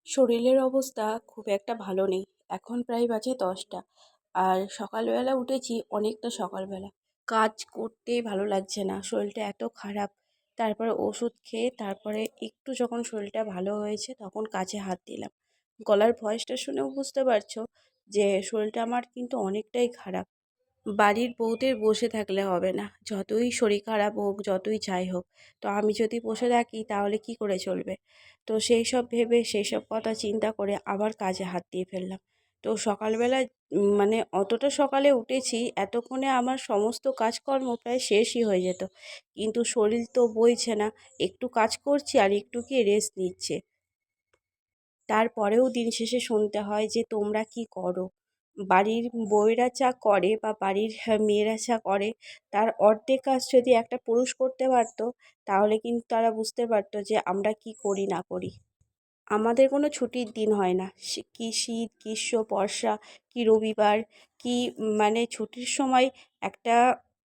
শরীরের অবস্থা খুব একটা ভালো নেই। এখন প্রায় বাজে ১০টা। আর সকালবেলা উঠেছি অনেকটা সকালবেলা। কাজ করতেই ভালো লাগছে না। শরীরটা এত খারাপ। তারপরে ওষুধ খেয়ে তারপরে একটু যখন শরীরটা ভালো হয়েছে তখন কাজে হাত দিলাম। গলার ভয়েসটা শুনেও বুঝতে পারছো যে শরীরটা আমার কিন্তু অনেকটাই খারাপ। বাড়ির বউদের বসে থাকলে হবে না। যতই শরীর খারাপ হোক, যতই যাই হোক। তো আমি যদি বসে থাকি তাহলে কি করে চলবে? তো সেই সব ভেবে সেই সব কথা চিন্তা করে আবার কাজে হাত দিয়ে ফেললাম। তো সকালবেলা মানে অতটা সকালে উঠেছি, এতক্ষণে আমার সমস্ত কাজকর্ম প্রায় শেষই হয়ে যেত। কিন্তু শরীর তো বইছে না। একটু কাজ করছি আর একটু কি রেস্ট নিচ্ছে। তারপরেও দিন শেষে শুনতে হয় যে তোমরা কি করো? বাড়ির বউয়েরা যা করে বা বাড়ির মেয়েরা যা করে তার অর্ধেক কাজ যদি একটা পুরুষ করতে পারতো তাহলে কিন্তু তারা বুঝতে পারতো যে আমরা কি করি না করি। আমাদের কোনো ছুটির দিন হয় না। কি শীত, গ্রীষ্ম, বর্ষা, কি রবিবার, কি মানে ছুটির সময় একটা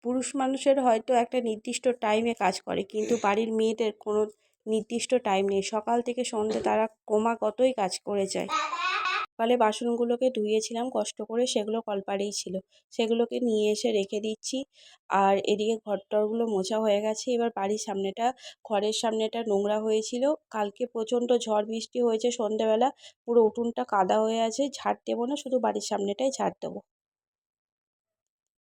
পুরুষ মানুষের হয়তো একটা নির্দিষ্ট টাইমে কাজ করে, কিন্তু বাড়ির মেয়েদের কোনো নির্দিষ্ট টাইম নেই। সকাল থেকে সন্ধ্যে তারা ক্রমাগতই কাজ করে যায়। সকালে বাসনগুলোকে ধুয়েছিলাম কষ্ট করে, সেগুলো কলপাড়েই ছিল। সেগুলোকে নিয়ে এসে রেখে দিচ্ছি। আর এদিকে ঘর-টরগুলো মোছা হয়ে গেছে। এবার বাড়ির সামনেটা, ঘরের সামনেটা নোংরা হয়েছিল। কালকে প্রচণ্ড ঝড় বৃষ্টি হয়েছে সন্ধ্যেবেলা। পুরো উঠোনটা কাদা হয়ে আছে। ঝাড় দেবো না, শুধু বাড়ির সামনেটাই ঝাড় দেবো।